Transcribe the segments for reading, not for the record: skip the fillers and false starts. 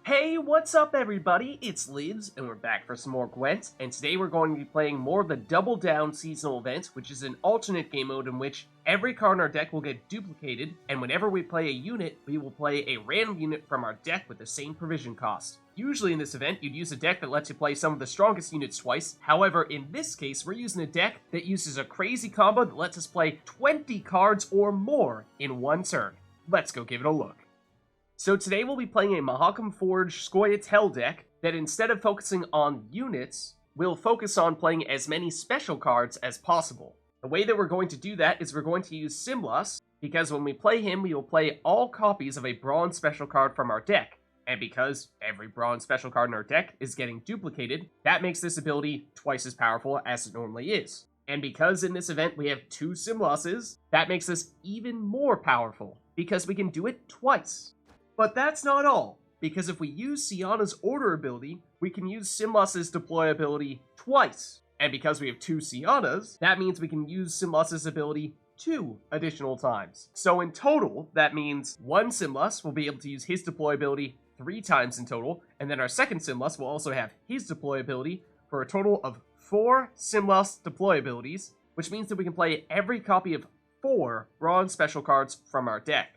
Hey, what's up everybody? It's Lids, and we're back for some more Gwent, and today we're going to be playing more of the Double Down seasonal event, which is an alternate game mode in which every card in our deck will get duplicated, and whenever we play a unit, we will play a random unit from our deck with the same provision cost. Usually in this event, you'd use a deck that lets you play some of the strongest units twice. However, in this case, we're using a deck that uses a crazy combo that lets us play 20 cards or more in one turn. Let's go give it a look. So today we'll be playing a Mahakam forged Scoia'Tael deck that instead of focusing on units, will focus on playing as many special cards as possible. The way that we're going to do that is we're going to use Simlas, because when we play him, we will play all copies of a bronze special card from our deck. And because every bronze special card in our deck is getting duplicated, that makes this ability twice as powerful as it normally is. And because in this event we have 2 Simlases, that makes this even more powerful, because we can do it twice. But that's not all, because if we use Syanna's Order ability, we can use Simlas' Deploy ability twice. And because we have 2 Syannas, that means we can use Simlas' ability 2 additional times. So in total, that means 1 Simlas will be able to use his Deploy ability 3 times in total, and then our second Simlas will also have his Deploy ability for a total of 4 Simlas Deploy abilities, which means that we can play every copy of 4 bronze special cards from our deck.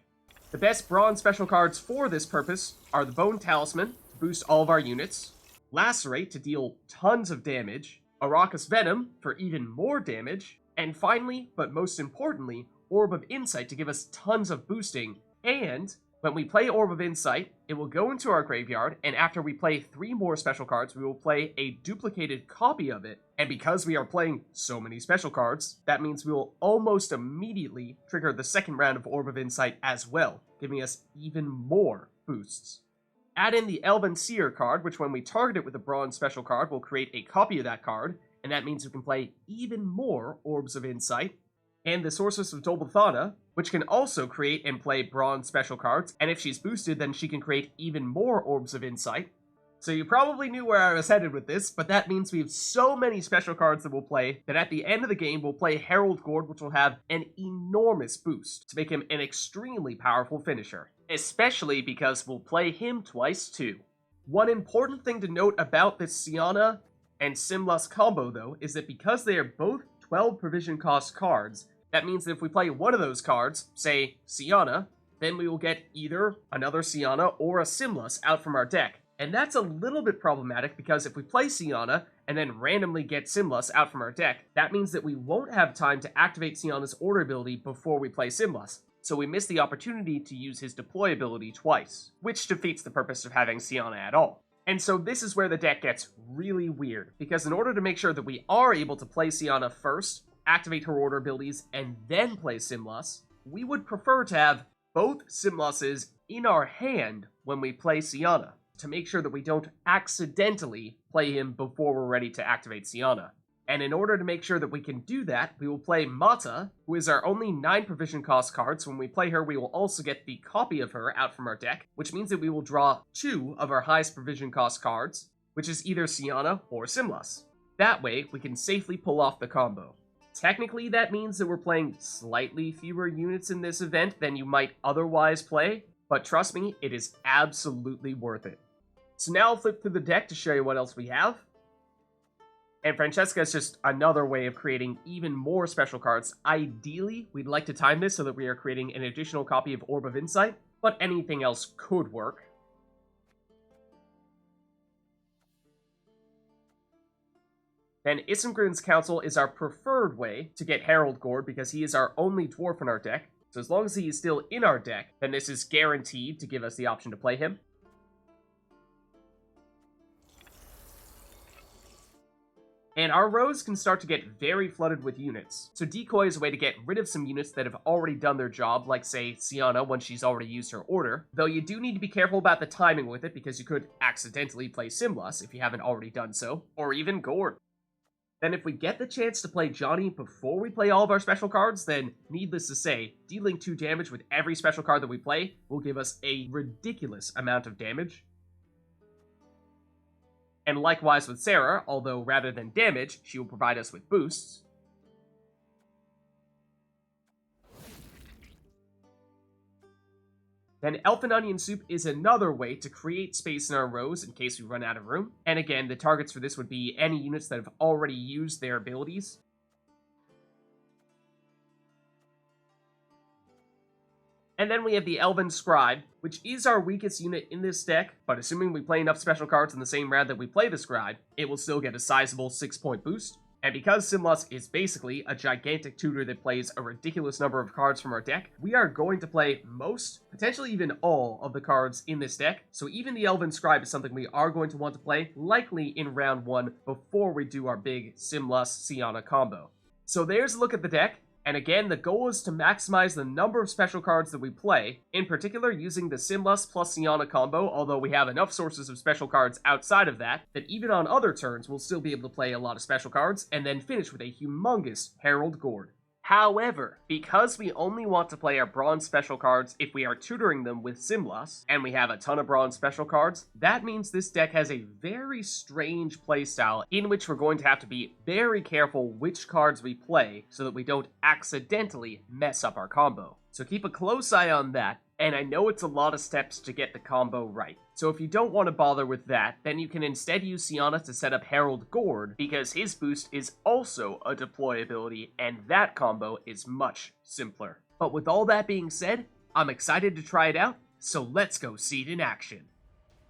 The best bronze special cards for this purpose are the Bone Talisman, to boost all of our units, Lacerate to deal tons of damage, Arachas Venom for even more damage, and finally, but most importantly, Orb of Insight to give us tons of boosting. And when we play Orb of Insight, it will go into our graveyard, and after we play 3 more special cards, we will play a duplicated copy of it. And because we are playing so many special cards, that means we will almost immediately trigger the second round of Orb of Insight as well, giving us even more boosts. Add in the Elven Seer card, which when we target it with a bronze special card, will create a copy of that card, and that means we can play even more Orbs of Insight. And the Sorceress of Dol Blathanna, which can also create and play bronze special cards, and if she's boosted, then she can create even more Orbs of Insight. So you probably knew where I was headed with this, but that means we have so many special cards that we'll play, that at the end of the game, we'll play Harald Gord, which will have an enormous boost to make him an extremely powerful finisher. Especially because we'll play him twice too. One important thing to note about this Syanna and Simlas combo, though, is that because they are both 12 provision cost cards, that means that if we play one of those cards, say Syanna, then we will get either another Syanna or a Simlas out from our deck. And that's a little bit problematic because if we play Syanna and then randomly get Simlas out from our deck, that means that we won't have time to activate Syanna's Order ability before we play Simlas. So we miss the opportunity to use his Deploy ability twice, which defeats the purpose of having Syanna at all. And so this is where the deck gets really weird, because in order to make sure that we are able to play Syanna first, activate her Order abilities, and then play Simlas, we would prefer to have both Simlases in our hand when we play Syanna, to make sure that we don't accidentally play him before we're ready to activate Syanna. And in order to make sure that we can do that, we will play Matta, who is our only 9 provision cost card, so when we play her, we will also get the copy of her out from our deck, which means that we will draw 2 of our highest provision cost cards, which is either Syanna or Simlas. That way, we can safely pull off the combo. Technically, that means that we're playing slightly fewer units in this event than you might otherwise play, but trust me, it is absolutely worth it. So now I'll flip through the deck to show you what else we have. And Francesca is just another way of creating even more special cards. Ideally, we'd like to time this so that we are creating an additional copy of Orb of Insight, but anything else could work. Then Isengrim's Council is our preferred way to get Harald Gord because he is our only dwarf in our deck. So as long as he is still in our deck, then this is guaranteed to give us the option to play him. And our rows can start to get very flooded with units. So Decoy is a way to get rid of some units that have already done their job, like say Syanna when she's already used her order. Though you do need to be careful about the timing with it because you could accidentally play Simlas if you haven't already done so, or even Gord. Then if we get the chance to play Johnny before we play all of our special cards, then needless to say, dealing 2 damage with every special card that we play will give us a ridiculous amount of damage. And likewise with Sarah, although rather than damage, she will provide us with boosts. Then Elfin Onion Soup is another way to create space in our rows in case we run out of room. And again, the targets for this would be any units that have already used their abilities. And then we have the Elven Scribe, which is our weakest unit in this deck, but assuming we play enough special cards in the same round that we play the Scribe, it will still get a sizable 6-point boost. And because Simlas is basically a gigantic tutor that plays a ridiculous number of cards from our deck, we are going to play most, potentially even all, of the cards in this deck. So even the Elven Scribe is something we are going to want to play, likely in round 1, before we do our big Simlas-Syanna combo. So there's a look at the deck. And again, the goal is to maximize the number of special cards that we play, in particular using the Simlas plus Syanna combo, although we have enough sources of special cards outside of that, that even on other turns we'll still be able to play a lot of special cards, and then finish with a humongous Harald Gord. However, because we only want to play our bronze special cards if we are tutoring them with Simlas, and we have a ton of bronze special cards, that means this deck has a very strange playstyle in which we're going to have to be very careful which cards we play so that we don't accidentally mess up our combo. So keep a close eye on that, and I know it's a lot of steps to get the combo right. So if you don't want to bother with that, then you can instead use Syanna to set up Harald Gord, because his boost is also a deploy ability, and that combo is much simpler. But with all that being said, I'm excited to try it out, so let's go see it in action.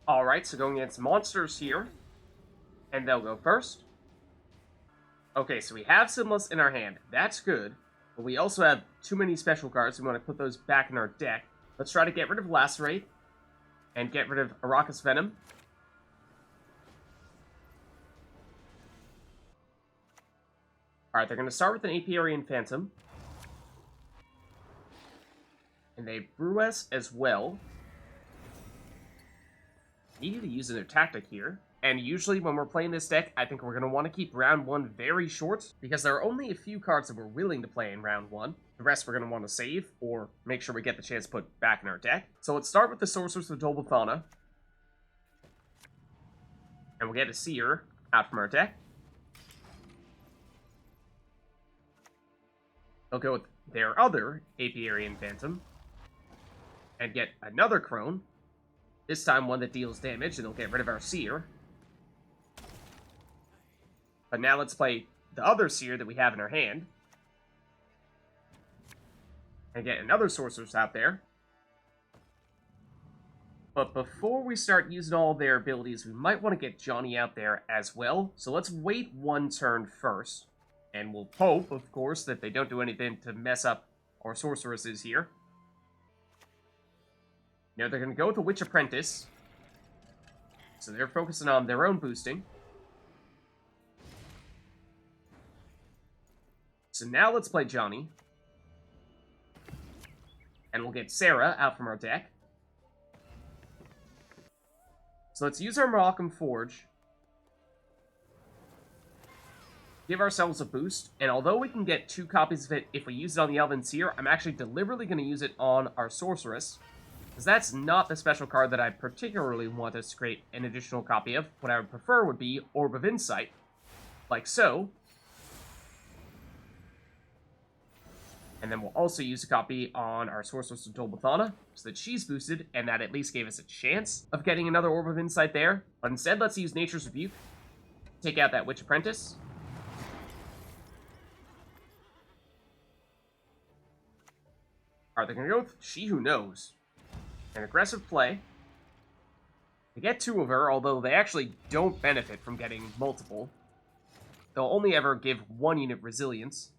Alright, so going against monsters here, and they'll go first. Okay, so we have Simlas in our hand, that's good, but we also have too many special cards, so we want to put those back in our deck. Let's try to get rid of Lacerate, and get rid of Arachas Venom. Alright, they're going to start with an Apiarian Phantom. And they brew us as well. Needed to use their tactic here. And usually when we're playing this deck, I think we're going to want to keep round 1 very short, because there are only a few cards that we're willing to play in round 1. The rest we're going to want to save, or make sure we get the chance to put back in our deck. So let's start with the Sorceress of Dol Blathanna. And we'll get a Seer out from our deck. They'll go with their other Apiarian Phantom. And get another Crone. This time one that deals damage, and they'll get rid of our Seer. But now let's play the other Seer that we have in our hand. And get another Sorceress out there. But before we start using all their abilities, we might want to get Johnny out there as well. So let's wait 1 turn first. And we'll hope, of course, that they don't do anything to mess up our Sorceresses here. Now they're going to go with the Witch Apprentice. So they're focusing on their own boosting. So now let's play Johnny. And we'll get Sarah out from our deck. So let's use our Mahakam Forge. Give ourselves a boost. And although we can get 2 copies of it if we use it on the Elven Seer, I'm actually deliberately going to use it on our Sorceress. Because that's not the special card that I particularly want us to create an additional copy of. What I would prefer would be Orb of Insight. Like so. And then we'll also use a copy on our Sorceress of Dol Blathanna, so that she's boosted, and that at least gave us a chance of getting another Orb of Insight there. But instead, let's use Nature's Rebuke. Take out that Witch Apprentice. Alright, they're going to go with She Who Knows. An aggressive play. They get 2 of her, although they actually don't benefit from getting multiple. They'll only ever give 1 unit resilience.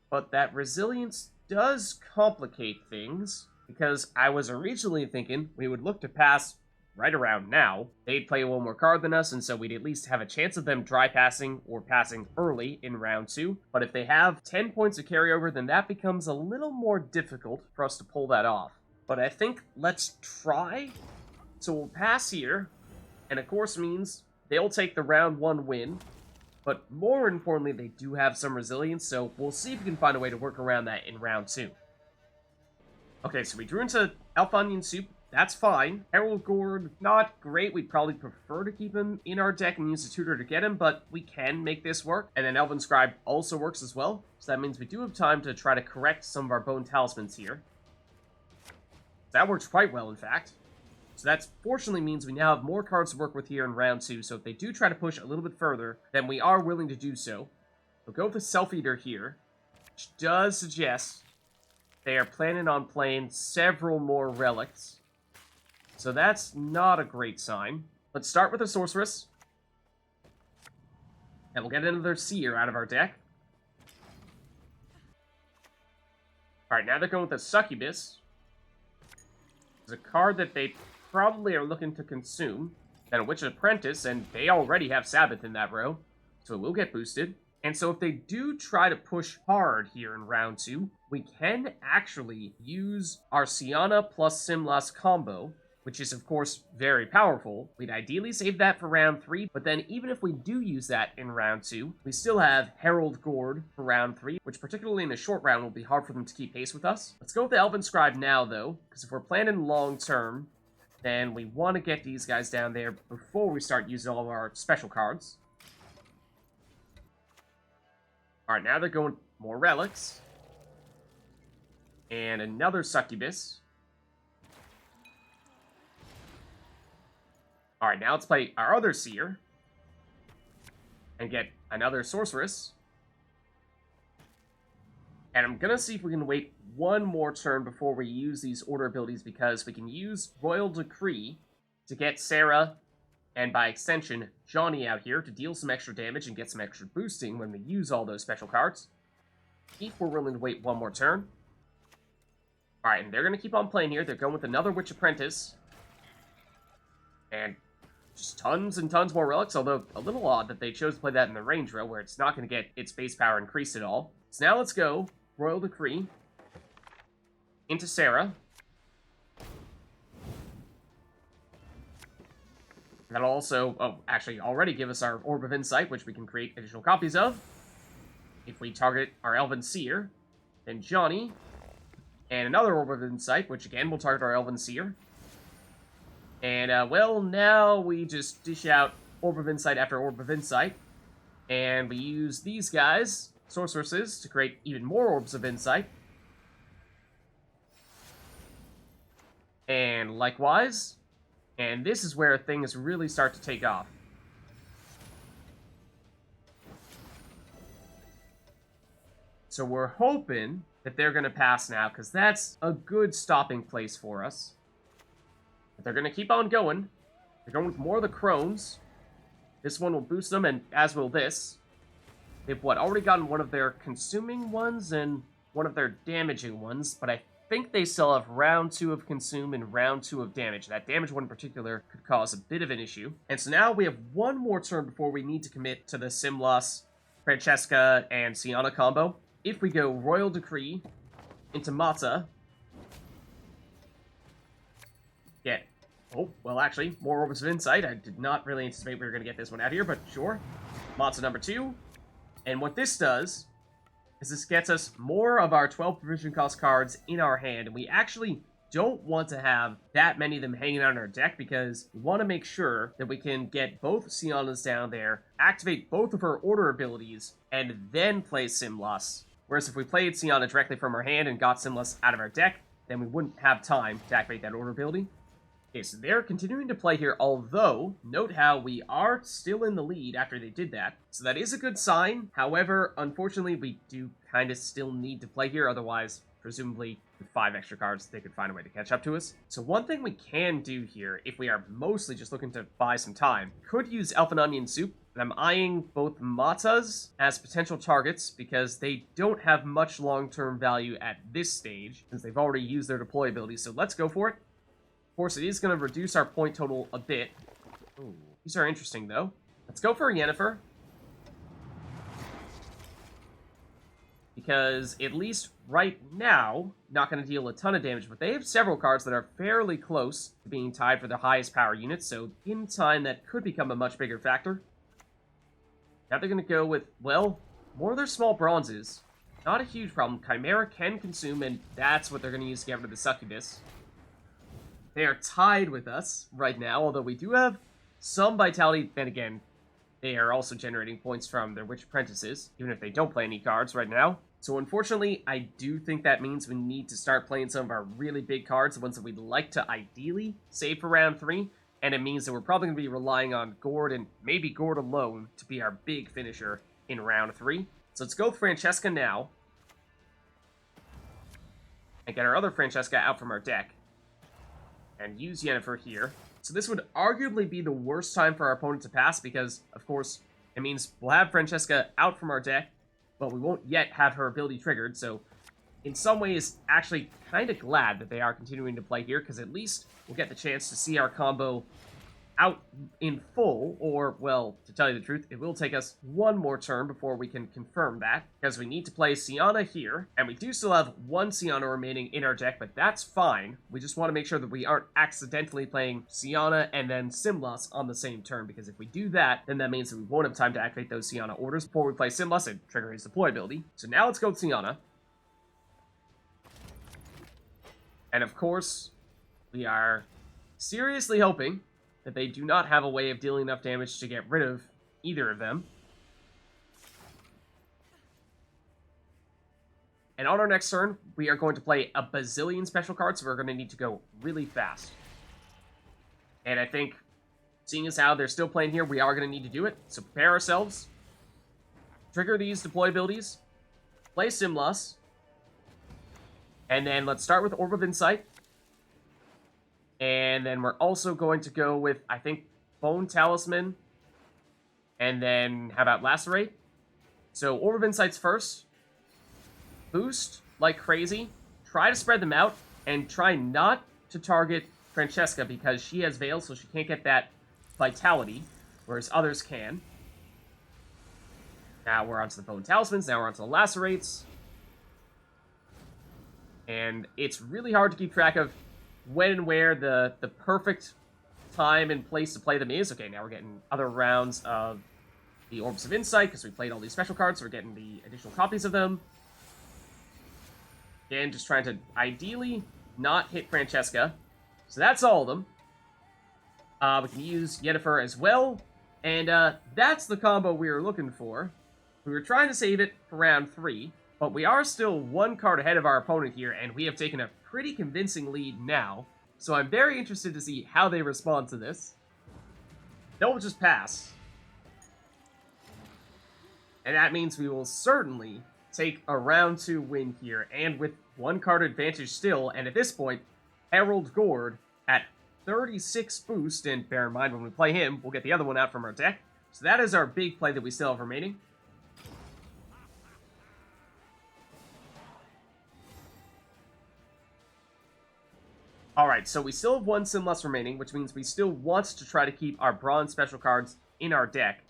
But that resilience does complicate things, because I was originally thinking we would look to pass right around now. They'd play 1 more card than us, and so we'd at least have a chance of them dry passing or passing early in round 2. But if they have 10 points of carryover, then that becomes a little more difficult for us to pull that off. But I think let's try. So we'll pass here, and of course means they'll take the round 1 win. But more importantly, they do have some resilience, so we'll see if we can find a way to work around that in round 2. Okay, so we drew into Elfin Onion Soup. That's fine. Harald Gord, not great. We'd probably prefer to keep him in our deck and use a tutor to get him, but we can make this work. And then Elven Scribe also works as well, so that means we do have time to try to correct some of our bone talismans here. That works quite well, in fact. So that fortunately means we now have more cards to work with here in round 2, so if they do try to push a little bit further, then we are willing to do so. We'll go with the Self-Eater here, which does suggest they are planning on playing several more Relicts. So that's not a great sign. Let's start with a Sorceress. And we'll get another Seer out of our deck. Alright, now they're going with a Succubus. It's a card that they probably are looking to consume. Then a Witch Apprentice, and they already have Sabbath in that row, so it will get boosted. And so if they do try to push hard here in round 2, we can actually use our Syanna plus Simlas combo, which is of course very powerful. We'd ideally save that for round 3, but then even if we do use that in round 2, we still have Harald Gord for round 3, which particularly in a short round will be hard for them to keep pace with us. Let's go with the Elven Scribe now though, because if we're planning long term, then we want to get these guys down there before we start using all of our special cards. Alright, now they're going more Relics. And another Succubus. Alright, now let's play our other Seer. And get another Sorceress. And I'm gonna see if we can wait one more turn before we use these order abilities, because we can use Royal Decree to get Sarah, and by extension, Johnny out here to deal some extra damage and get some extra boosting when we use all those special cards. If we're willing to wait one more turn. Alright, and they're going to keep on playing here. They're going with another Witch Apprentice. And just tons and tons more Relics, although a little odd that they chose to play that in the range row, where it's not going to get its base power increased at all. So now let's go Royal Decree into Sarah. That'll also, actually already give us our Orb of Insight, which we can create additional copies of. If we target our Elven Seer, then Johnny, and another Orb of Insight, which again will target our Elven Seer. And, well, now we just dish out Orb of Insight after Orb of Insight, and we use these guys, Sorceresses, to create even more Orbs of Insight. And likewise... And this is where things really start to take off. So we're hoping that they're going to pass now, because that's a good stopping place for us. But they're going to keep on going. They're going with more of the Crones. This one will boost them, and as will this. They've, already gotten one of their consuming ones and one of their damaging ones, but I think they still have round 2 of consume and round 2 of damage. That damage one in particular could cause a bit of an issue. And so now we have one more turn before we need to commit to the Simlas, Francesca, and Syanna combo. If we go Royal Decree into Matta, get, oh, well actually, more Orbs of Insight. I did not really anticipate we were going to get this one out here, but sure. Matta number 2. And what this does is this gets us more of our 12 provision cost cards in our hand, and we actually don't want to have that many of them hanging out in our deck, because we want to make sure that we can get both Syannas down there, activate both of her order abilities, and then play Simlas. Whereas if we played Syanna directly from our hand and got Simlas out of our deck, then we wouldn't have time to activate that order ability. Okay, so they're continuing to play here, although, note how we are still in the lead after they did that. So that is a good sign. However, unfortunately, we do kind of still need to play here, otherwise, presumably, with 5 extra cards, they could find a way to catch up to us. So one thing we can do here, if we are mostly just looking to buy some time, could use Elfin Onion Soup. And I'm eyeing both Mattas as potential targets, because they don't have much long-term value at this stage, since they've already used their deploy ability. So let's go for it. Of course, it is going to reduce our point total a bit. Ooh, these are interesting, though. Let's go for Yennefer. Because, at least right now, not going to deal a ton of damage, but they have several cards that are fairly close to being tied for the highest power units, so in time that could become a much bigger factor. Now they're going to go with, well, more of their small bronzes. Not a huge problem. Chimera can consume, and that's what they're going to use to get rid of the Succubus. They are tied with us right now, although we do have some vitality. Then again, they are also generating points from their Witch Apprentices, even if they don't play any cards right now. So unfortunately, I do think that means we need to start playing some of our really big cards, the ones that we'd like to ideally save for round 3, and it means that we're probably going to be relying on Gord and maybe Gord alone to be our big finisher in round 3. So let's go with Francesca now, and get our other Francesca out from our deck, and use Yennefer here. So this would arguably be the worst time for our opponent to pass, because, of course, it means we'll have Francesca out from our deck, but we won't yet have her ability triggered, so in some ways, actually kind of glad that they are continuing to play here, because at least we'll get the chance to see our combo out in full, or, well, to tell you the truth, it will take us one more turn before we can confirm that, because we need to play Syanna here, and we do still have one Syanna remaining in our deck, but that's fine. We just want to make sure that we aren't accidentally playing Syanna and then Simlas on the same turn, because if we do that, then that means that we won't have time to activate those Syanna orders before we play Simlas and trigger his deploy ability. So now let's go with Syanna. And of course, we are seriously hoping that they do not have a way of dealing enough damage to get rid of either of them. And on our next turn, we are going to play a bazillion special cards, so we're going to need to go really fast. And I think, seeing as how they're still playing here, we are going to need to do it. So prepare ourselves, trigger these deploy abilities, play Simlas, and then let's start with Orb of Insight. And then we're also going to go with, I think, Bone Talisman. And then, how about Lacerate? So, Orb of Insight's first. Boost like crazy. Try to spread them out. And try not to target Francesca because she has Veil, so she can't get that Vitality. Whereas others can. Now we're onto the Bone Talismans. Now we're onto the Lacerates. And it's really hard to keep track of when and where the perfect time and place to play them is. Okay, now we're getting other rounds of the Orbs of Insight, because we played all these special cards, so we're getting the additional copies of them. Again, just trying to ideally not hit Francesca. So that's all of them. We can use Yennefer as well, and that's the combo we were looking for. We were trying to save it for round 3, but we are still one card ahead of our opponent here, and we have taken a pretty convincing lead now, so I'm very interested to see how they respond to this. They'll just pass. And that means we will certainly take a round 2 win here, and with one card advantage still, and at this point, Harald Gord at 36 boost, and bear in mind when we play him, we'll get the other one out from our deck. So that is our big play that we still have remaining. Alright, so we still have one Simlas remaining, which means we still want to try to keep our bronze special cards in our deck.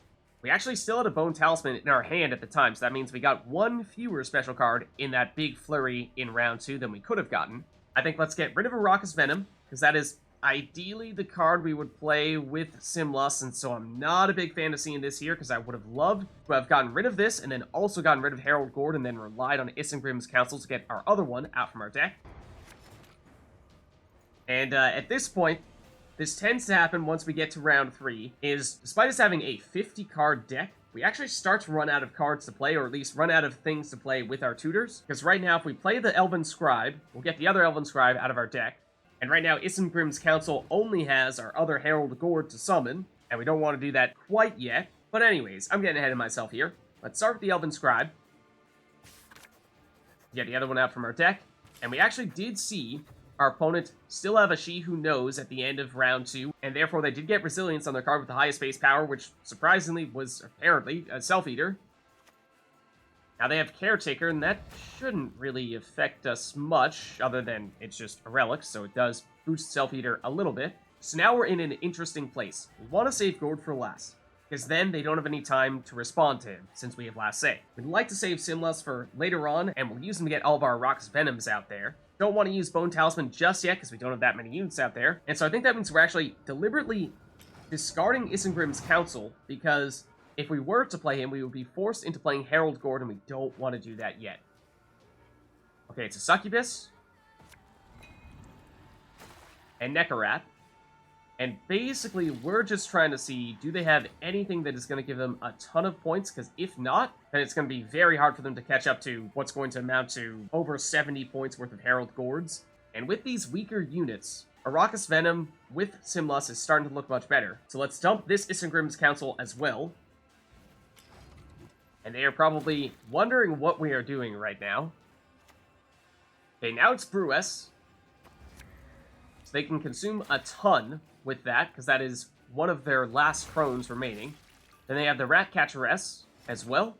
We actually still had a Bone Talisman in our hand at the time, so that means we got one fewer special card in that big flurry in round 2 than we could have gotten. I think let's get rid of Arachas Venom, because that is ideally the card we would play with Simlas, and so I'm not a big fan of seeing this here, because I would have loved to have gotten rid of this, and then also gotten rid of Harald Gord, and then relied on Isengrim's Council to get our other one out from our deck. And at this point, this tends to happen once we get to round 3, is despite us having a 50-card deck, we actually start to run out of cards to play, or at least run out of things to play with our tutors. Because right now, if we play the Elven Scribe, we'll get the other Elven Scribe out of our deck. And right now, Isengrim's Council only has our other Harald Gord to summon, and we don't want to do that quite yet. But anyways, I'm getting ahead of myself here. Let's start with the Elven Scribe. Get the other one out from our deck. And we actually did see our opponent still have a She Who Knows at the end of round 2, and therefore they did get Resilience on their card with the highest base power, which surprisingly was apparently a Self-Eater. Now they have Caretaker, and that shouldn't really affect us much, other than it's just a relic, so it does boost Self-Eater a little bit. So now we're in an interesting place. We want to save Gord for last, because then they don't have any time to respond to him, since we have last say. We'd like to save Simlas for later on, and we'll use them to get all of our Arachas Venoms out there. Don't want to use Bone Talisman just yet, because we don't have that many units out there. And so I think that means we're actually deliberately discarding Isengrim's Council, because if we were to play him, we would be forced into playing Harald Gord, and we don't want to do that yet. Okay, it's a Succubus. And Necarat. And basically, we're just trying to see, do they have anything that is going to give them a ton of points? Because if not, then it's going to be very hard for them to catch up to what's going to amount to over 70 points worth of Harald Gords. And with these weaker units, Arachas Venom with Simlas is starting to look much better. So let's dump this Isengrim's Council as well. And they are probably wondering what we are doing right now. Okay, now it's Brewess. So they can consume a ton with that, because that is one of their last crones remaining. Then they have the Ratcatcheress as well.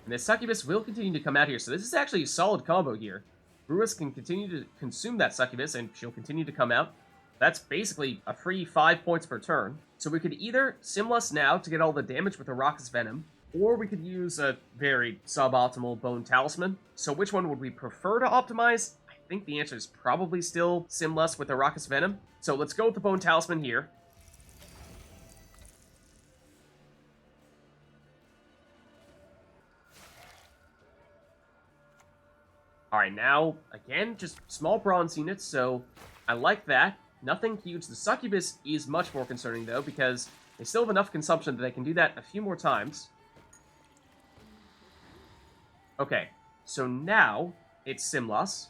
And the Succubus will continue to come out here. So this is actually a solid combo here. Brewess can continue to consume that Succubus, and she'll continue to come out. That's basically a free 5 points per turn. So we could either Simlas now to get all the damage with Arachas Venom, or we could use a very suboptimal Bone Talisman. So which one would we prefer to optimize? I think the answer is probably still Simlas with Arachas Venom. So let's go with the Bone Talisman here. Alright, now, again, just small bronze units, so I like that. Nothing huge. The Succubus is much more concerning, though, because they still have enough consumption that they can do that a few more times. Okay, so now it's Simlas.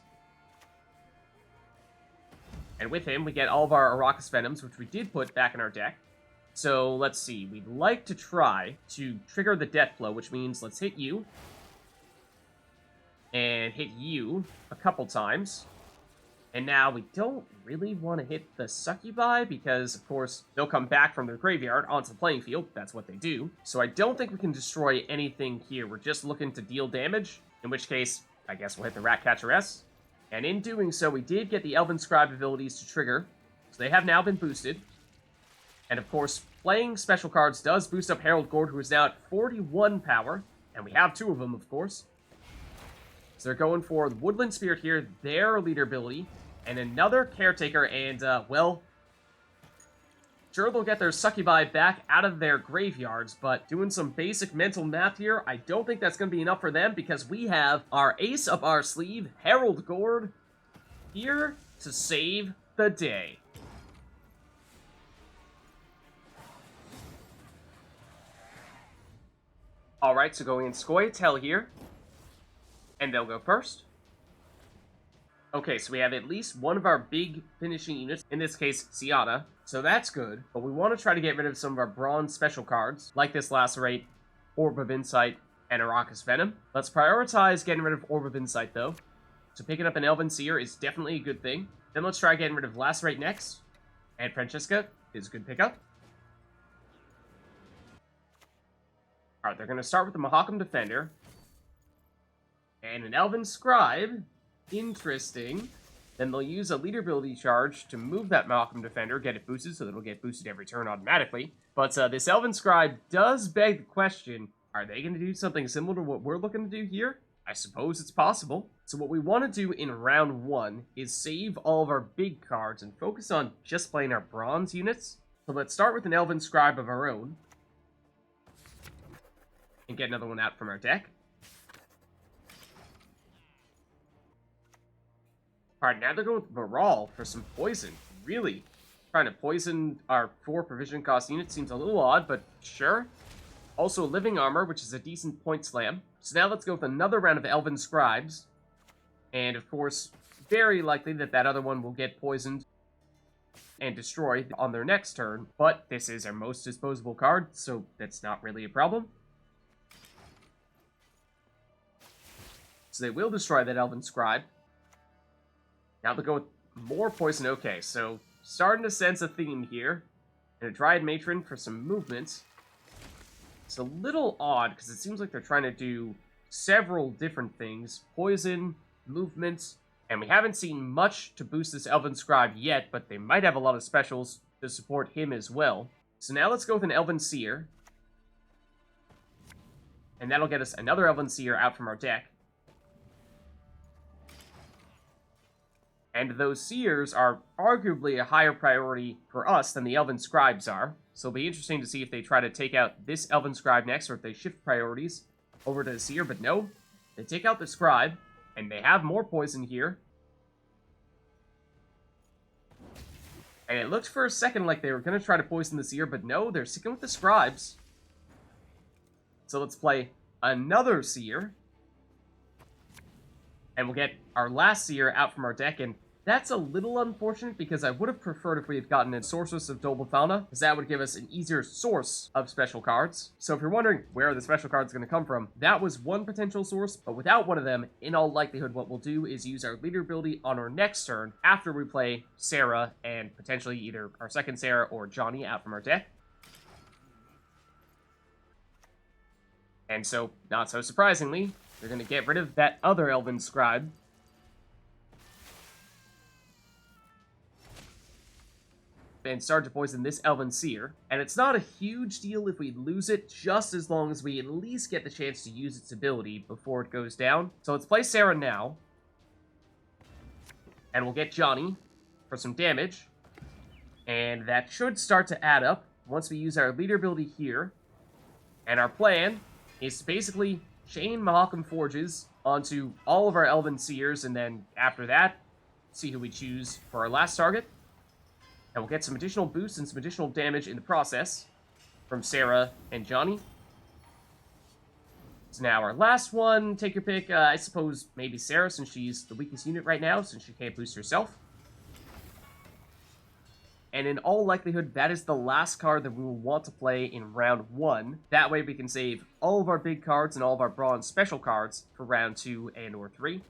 And with him, we get all of our Arachas Venoms, which we did put back in our deck. So, let's see. We'd like to try to trigger the Death Blow, which means let's hit you. And hit you a couple times. And now we don't really want to hit the Succubi, because, of course, they'll come back from their graveyard onto the playing field. That's what they do. So I don't think we can destroy anything here. We're just looking to deal damage, in which case, I guess we'll hit the Ratcatcheress. And in doing so, we did get the Elven Scribe abilities to trigger, so they have now been boosted. And of course, playing special cards does boost up Harald Gord, who is now at 41 power, and we have 2 of them, of course. So they're going for the Woodland Spirit here, their leader ability, and another Caretaker, and, well, sure, they'll get their Succubi back out of their graveyards, but doing some basic mental math here, I don't think that's going to be enough for them, because we have our ace up our sleeve, Harald Gord, here to save the day. Alright, so going in Scoia'Tael here, and they'll go first. Okay, so we have at least one of our big finishing units, in this case, Syanna. So that's good, but we want to try to get rid of some of our bronze special cards, like this Lacerate, Orb of Insight, and Arachas Venom. Let's prioritize getting rid of Orb of Insight, though. So picking up an Elven Seer is definitely a good thing. Then let's try getting rid of Lacerate next, and Francesca is a good pickup. Alright, they're going to start with the Mahakam Defender, and an Elven Scribe. Interesting. Then they'll use a leader ability charge to move that Mahakam Defender, get it boosted, so that it'll get boosted every turn automatically. But this Elven Scribe does beg the question, are they going to do something similar to what we're looking to do here? I suppose it's possible. So what we want to do in round 1 is save all of our big cards and focus on just playing our bronze units. So let's start with an Elven Scribe of our own, and get another one out from our deck. Alright, now they're going with Baral for some poison. Really? Trying to poison our 4 provision cost units seems a little odd, but sure. Also Living Armor, which is a decent point slam. So now let's go with another round of Elven Scribes. And of course, very likely that that other one will get poisoned and destroyed on their next turn. But this is our most disposable card, so that's not really a problem. So they will destroy that Elven Scribe. Now they'll go with more poison. Okay, so starting to sense a theme here. And a Dryad Matron for some movement. It's a little odd, because it seems like they're trying to do several different things. Poison, movement, and we haven't seen much to boost this Elven Scribe yet, but they might have a lot of specials to support him as well. So now let's go with an Elven Seer. And that'll get us another Elven Seer out from our deck. And those Seers are arguably a higher priority for us than the Elven Scribes are. So it'll be interesting to see if they try to take out this Elven Scribe next, or if they shift priorities over to the Seer. But no, they take out the Scribe, and they have more poison here. And it looked for a second like they were going to try to poison the Seer, but no, they're sticking with the Scribes. So let's play another Seer. And we'll get our last Seer out from our deck, and that's a little unfortunate because I would have preferred if we had gotten a Sorceress of Dol Blathanna, because that would give us an easier source of special cards. So if you're wondering where the special card's going to come from, that was one potential source, but without one of them, in all likelihood, what we'll do is use our leader ability on our next turn after we play Sarah and potentially either our second Sarah or Johnny out from our deck. And so, not so surprisingly, we're going to get rid of that other Elven Scribe. And start to poison this Elven Seer. And it's not a huge deal if we lose it, just as long as we at least get the chance to use its ability before it goes down. So let's play Sarah now. And we'll get Johnny for some damage. And that should start to add up once we use our leader ability here. And our plan is to basically chain Mahakam Forges onto all of our Elven Seers, and then after that, see who we choose for our last target. And we'll get some additional boosts and some additional damage in the process from Sarah and Johnny. So now our last one, take your pick. I suppose maybe Sarah, since she's the weakest unit right now, since she can't boost herself. And in all likelihood, that is the last card that we will want to play in round 1. That way we can save all of our big cards and all of our bronze special cards for round 2 and or 3.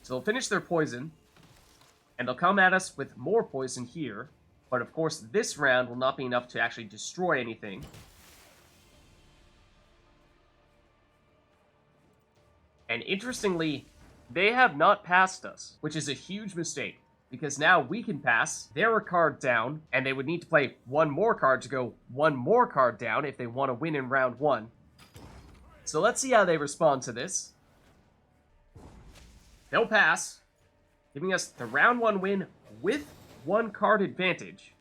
So they'll finish their poison. And they'll come at us with more poison here. But of course, this round will not be enough to actually destroy anything. And interestingly, they have not passed us, which is a huge mistake. Because now we can pass, they're a card down, and they would need to play one more card to go one more card down if they want to win in round 1. So let's see how they respond to this. They'll pass, giving us the round 1 win with 1 card advantage.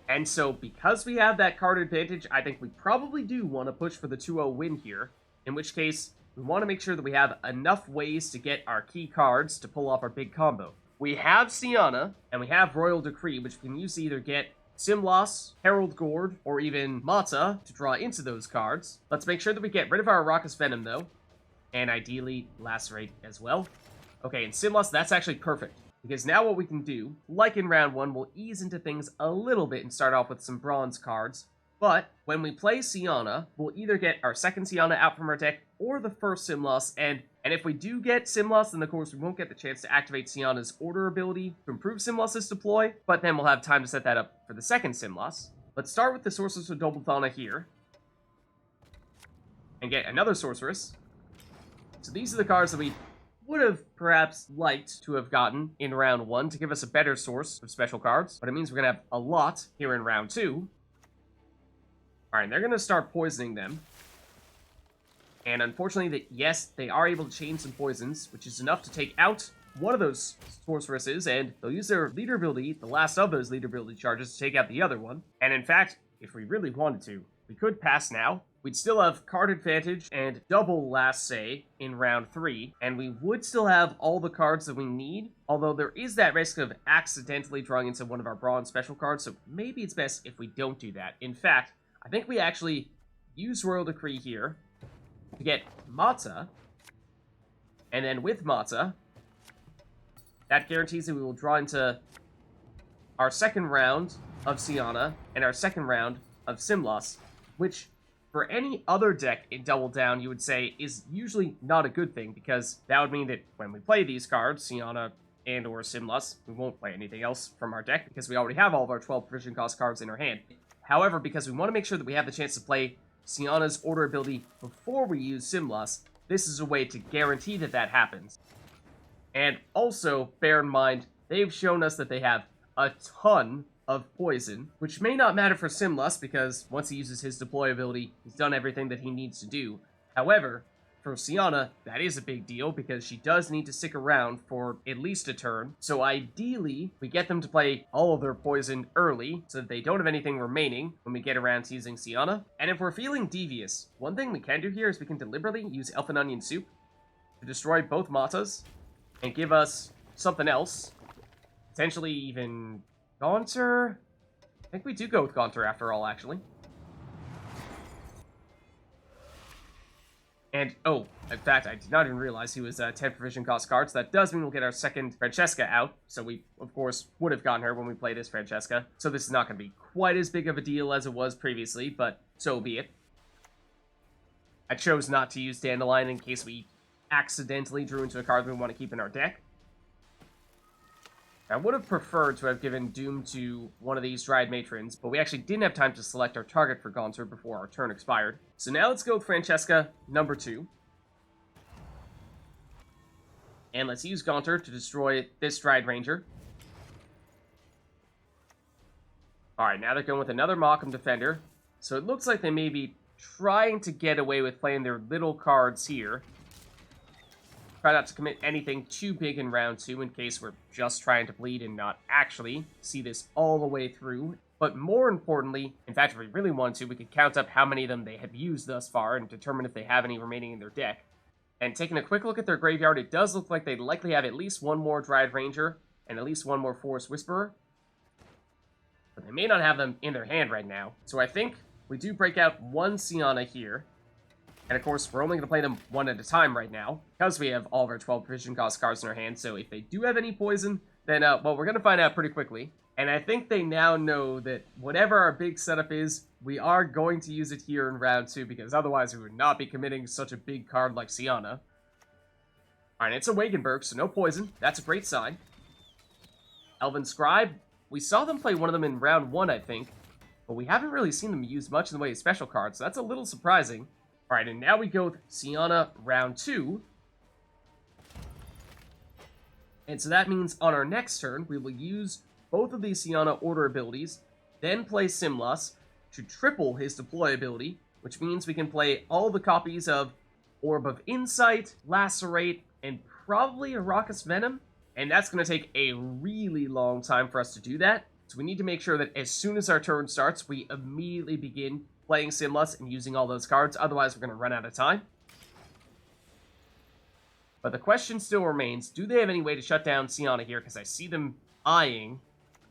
And so, because we have that card advantage, I think we probably do want to push for the 2-0 win here. In which case, we want to make sure that we have enough ways to get our key cards to pull off our big combo. We have Syanna, and we have Royal Decree, which we can use to either get Simlas, Harald Gord, or even Matta to draw into those cards. Let's make sure that we get rid of our Arachas Venom, though. And ideally, Lacerate as well. Okay, and Simlas, that's actually perfect. Because now what we can do, like in round 1, we'll ease into things a little bit and start off with some bronze cards. But when we play Syanna, we'll either get our second Syanna out from our deck or the first Simlas, and if we do get Simlas, then of course we won't get the chance to activate Syanna's Order ability to improve Simlas' deploy, but then we'll have time to set that up for the second Simlas. Let's start with the Sorceress of Dol Blathanna here, and get another Sorceress. So these are the cards that we would have perhaps liked to have gotten in round 1 to give us a better source of special cards, but it means we're going to have a lot here in round 2. Alright, they're going to start poisoning them. And unfortunately, yes, they are able to chain some poisons, which is enough to take out one of those sorceresses, and they'll use their leader ability, the last of those leader ability charges, to take out the other one. And in fact, if we really wanted to, we could pass now. We'd still have card advantage and double last say in round 3, and we would still have all the cards that we need, although there is that risk of accidentally drawing into one of our bronze special cards, so maybe it's best if we don't do that. In fact, I think we actually use Royal Decree here to get Matta, and then with Matta, that guarantees that we will draw into our second round of Syanna and our second round of Simlas, which for any other deck in Double Down, you would say is usually not a good thing, because that would mean that when we play these cards, Syanna and or Simlas, we won't play anything else from our deck because we already have all of our 12 provision cost cards in our hand. However, because we want to make sure that we have the chance to play Syanna's Order ability before we use Simlas, this is a way to guarantee that that happens. And also, bear in mind, they've shown us that they have a ton of poison, which may not matter for Simlas, because once he uses his deploy ability, he's done everything that he needs to do. However, for Syanna, that is a big deal, because she does need to stick around for at least a turn. So ideally, we get them to play all of their poison early, so that they don't have anything remaining when we get around to using Syanna. And if we're feeling devious, one thing we can do here is we can deliberately use Elfin Onion Soup to destroy both Mattas, and give us something else. Potentially even Gaunter... I think we do go with Gaunter after all, actually. And, oh, in fact, I did not even realize he was 10 provision cost cards. So that does mean we'll get our second Francesca out. So we, of course, would have gotten her when we played as Francesca. So this is not going to be quite as big of a deal as it was previously, but so be it. I chose not to use Dandelion in case we accidentally drew into a card we want to keep in our deck. I would have preferred to have given Doom to one of these Dryad Matrons, but we actually didn't have time to select our target for Gaunter before our turn expired. So now let's go with Francesca, number 2. And let's use Gaunter to destroy this Dryad Ranger. Alright, now they're going with another Mahakam Defender. So it looks like they may be trying to get away with playing their little cards here. Try not to commit anything too big in round 2 in case we're just trying to bleed and not actually see this all the way through. But more importantly, in fact, if we really want to, we could count up how many of them they have used thus far and determine if they have any remaining in their deck. And taking a quick look at their graveyard, it does look like they likely have at least one more Dryad Ranger and at least one more Forest Whisperer. But they may not have them in their hand right now. So I think we do break out one Syanna here. And of course, we're only going to play them one at a time right now, because we have all of our 12 provision cost cards in our hand, so if they do have any poison, then, well, we're going to find out pretty quickly. And I think they now know that whatever our big setup is, we are going to use it here in round 2, because otherwise we would not be committing such a big card like Syanna. Alright, it's a Wagenberg, so no poison. That's a great sign. Elven Scribe, we saw them play one of them in round 1, I think, but we haven't really seen them use much in the way of special cards, so that's a little surprising. Alright, and now we go with Syanna round 2. And so that means on our next turn, we will use both of these Syanna order abilities, then play Simlas to triple his deploy ability, which means we can play all the copies of Orb of Insight, Lacerate, and probably Arachas Venom. And that's going to take a really long time for us to do that. So we need to make sure that as soon as our turn starts, we immediately begin playing Simlas and using all those cards, otherwise we're going to run out of time. But the question still remains, do they have any way to shut down Syanna here? Because I see them eyeing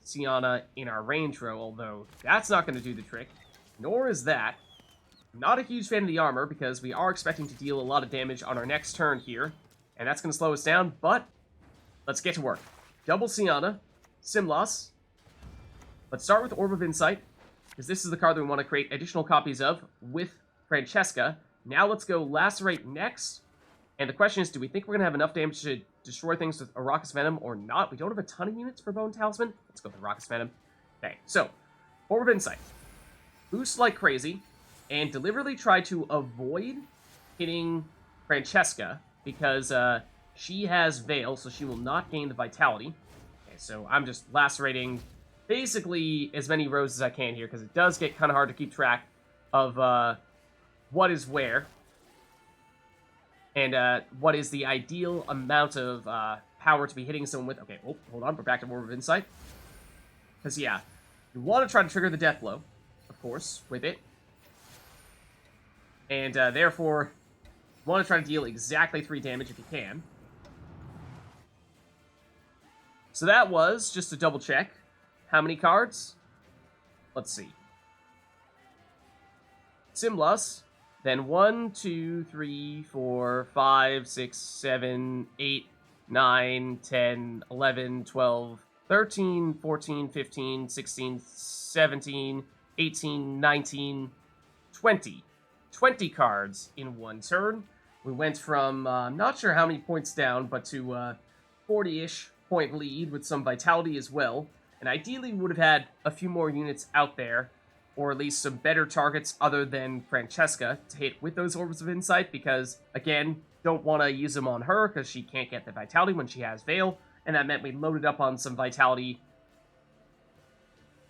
Syanna in our range row, although that's not going to do the trick. Nor is that. I'm not a huge fan of the armor, because we are expecting to deal a lot of damage on our next turn here, and that's going to slow us down, but let's get to work. Double Syanna, Simlas. Let's start with Orb of Insight, because this is the card that we want to create additional copies of with Francesca. Now let's go Lacerate next. And the question is, do we think we're going to have enough damage to destroy things with Arachas Venom or not? We don't have a ton of units for Bone Talisman. Let's go with Arachas Venom. Okay, so, Orb of Insight. Boost like crazy, and deliberately try to avoid hitting Francesca, because she has Veil, so she will not gain the Vitality. Okay, so I'm just lacerating basically as many rows as I can here, because it does get kind of hard to keep track of what is where, and what is the ideal amount of power to be hitting someone with. Okay, oh, hold on, we're back to Orb of Insight. Because, yeah, you want to try to trigger the death blow, of course, with it. And, therefore, you want to try to deal exactly 3 damage if you can. So that was, just to double check, how many cards? Let's see. Simlas, then 1, 2, 3, 4, 5, 6, 7, 8, 9, 10, 11, 12, 13, 14, 15, 16, 17, 18, 19, 20. 20 cards in one turn. We went from, not sure how many points down, but to 40-ish point lead with some vitality as well. And ideally, we would have had a few more units out there, or at least some better targets other than Francesca to hit with those Orbs of Insight, because, again, don't want to use them on her, because she can't get the Vitality when she has Veil, and that meant we loaded up on some Vitality,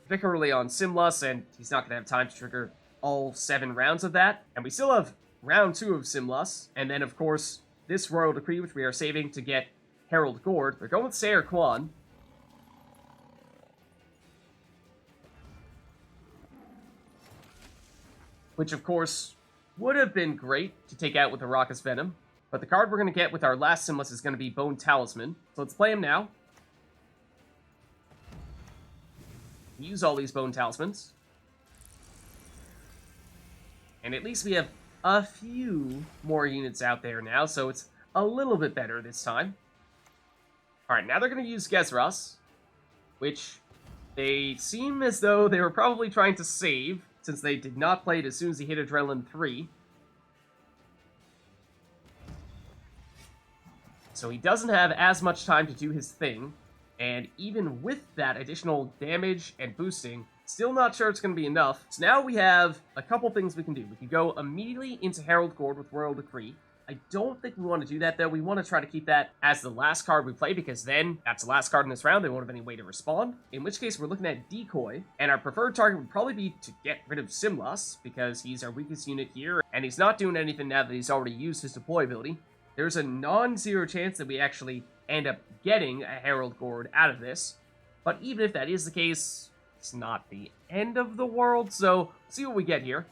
particularly on Simlas, and he's not going to have time to trigger all 7 rounds of that. And we still have round 2 of Simlas, and then, of course, this Royal Decree, which we are saving to get Harald Gord. They're going with Sayer Kwan. Which, of course, would have been great to take out with Arachas Venom. But the card we're going to get with our last Simlas is going to be Bone Talisman. So let's play him now. use all these bone talismans. And at least we have a few more units out there now, so it's a little bit better this time. Alright, now they're going to use Gezras, which they seem as though they were probably trying to save, since they did not play it as soon as he hit Adrenaline 3. So he doesn't have as much time to do his thing, and even with that additional damage and boosting, still not sure it's going to be enough. So now we have a couple things we can do. We can go immediately into Harald Gord with Royal Decree. I don't think we want to do that, though. We want to try to keep that as the last card we play, because then that's the last card in this round. They won't have any way to respond. In which case, we're looking at Decoy, and our preferred target would probably be to get rid of Simlas, because he's our weakest unit here, and he's not doing anything now that he's already used his deploy ability. There's a non-zero chance that we actually end up getting a Harald Gord out of this, but even if that is the case, it's not the end of the world, so see what we get here.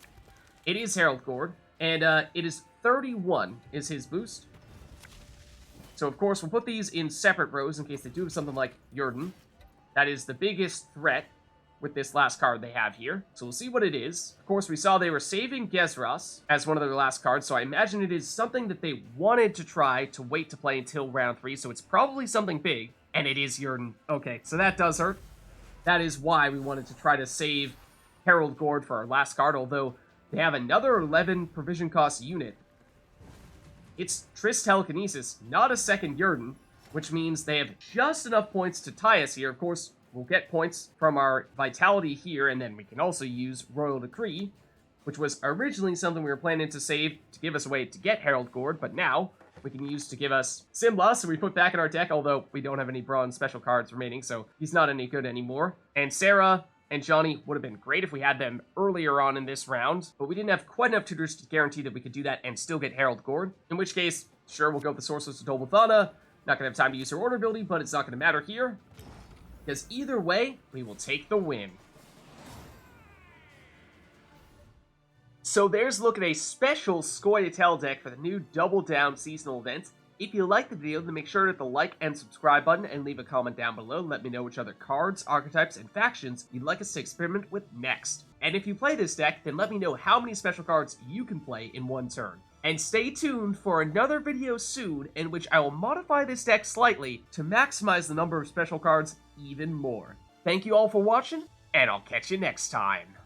It is Harald Gord, and it is 31 is his boost. So of course we'll put these in separate rows in case they do something like Yrden. That is the biggest threat with this last card they have here. So we'll see what it is. Of course we saw they were saving Gezras as one of their last cards, so I imagine it is something that they wanted to try to wait to play until round 3, so it's probably something big, and it is Yrden. Okay, so that does hurt. That is why we wanted to try to save Harald Gord for our last card, although they have another 11 provision cost unit. It's Triss Telekinesis, not a second Yrden, which means they have just enough points to tie us here. Of course, we'll get points from our Vitality here, and then we can also use Royal Decree, which was originally something we were planning to save to give us a way to get Harald Gord, but now we can use to give us Simlas, so we put back in our deck, although we don't have any bronze special cards remaining, so he's not any good anymore. And Sarah and Johnny would have been great if we had them earlier on in this round, but we didn't have quite enough tutors to guarantee that we could do that and still get Harald Gord, in which case, sure, we'll go with the Sorceress of Dol Blathanna. Not going to have time to use her order ability, but it's not going to matter here, because either way, we will take the win. So there's a look at a special Scoia'Tael deck for the new Double Down seasonal event. If you liked the video, then make sure to hit the like and subscribe button and leave a comment down below and let me know which other cards, archetypes, and factions you'd like us to experiment with next. And if you play this deck, then let me know how many special cards you can play in one turn. And stay tuned for another video soon in which I will modify this deck slightly to maximize the number of special cards even more. Thank you all for watching, and I'll catch you next time.